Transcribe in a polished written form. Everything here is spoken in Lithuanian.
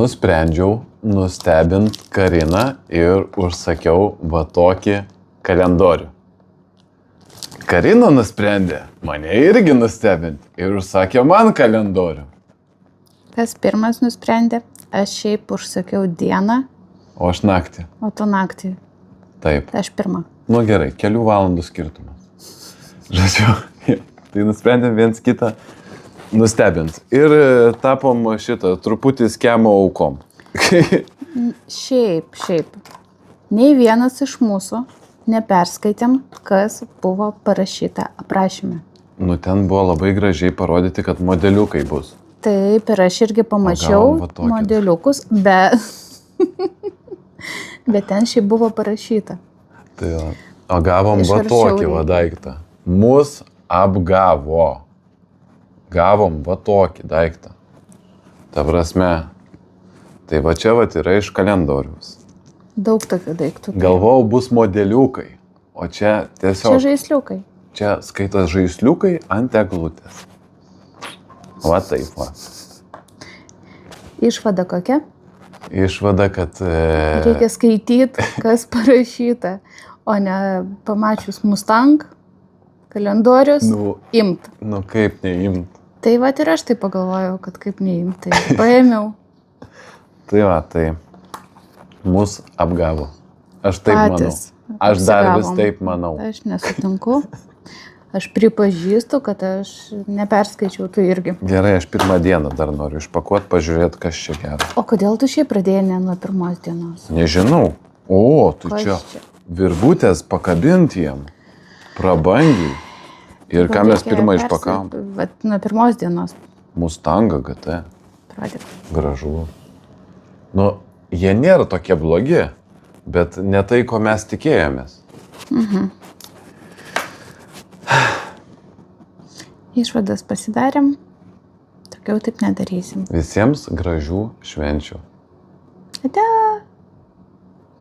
nusprendžiau nustebint Kariną ir užsakiau va tokį kalendorių. Karina nusprendė mane irgi nustebint ir užsakė man kalendorių. Kas pirmas nusprendė? Aš šiaip užsakiau dieną, O aš naktį. o tu naktį. Taip. Tai aš pirmą. Nu gerai, kelių valandų skirtumas. Žodžiu, tai nusprendėm viens kitą nustebint. Ir tapom truputį skemo aukom. Šiaip. Nei vienas iš mūsų neperskaitėm, kas buvo parašyta aprašyme. Nu ten buvo labai gražiai parodyti, kad modeliukai bus. Taip, ir aš irgi pamačiau O gavom va tokius. modeliukus, bet ten šiaip buvo parašyta. Tai va. O gavom va Išarčiau tokį va daiktą. Mus apgavo. Gavom va tokį daiktą. Ta prasme, tai va čia va yra iš kalendoriaus. Daug tokių daiktų. Galvojau bus modeliukai, o čia Čia tiesiog, žaisliukai. čia skaitas žaisliukai ant eglutės. Va taip va. Išvada kokia? Išvada, kad Reikia skaityti, kas parašyta, o ne pamačius Mustang, kalendorius, imt. Nu kaip neimt. Tai va ir aš tai pagalvojau, kad kaip neimt, tai paėmiau. Tai va, tai mus apgavo. Aš taip Patys manau. Aš dar vis apsigavom. taip manau. Aš nesutinku. Aš pripažįstu, kad aš neperskaičiau, tu irgi. Gerai, aš pirmą dieną dar noriu išpakuoti, pažiūrėti, kas čia gero. O kodėl tu šiaip pradėjai ne nuo pirmos dienos? Nežinau. O, tu Kas čia čia? virbutės pakabinti jam. Prabangiai. Ir ką mes pirmą išpakavom? Vat nuo pirmos dienos Mustangą GT. pradėk. Gražu. Nu, jie nėra tokie blogi, bet ne tai, ko mes tikėjomės. Išvadas pasidarėm, tokiau taip nedarysim. Visiems gražių švenčių. Ate.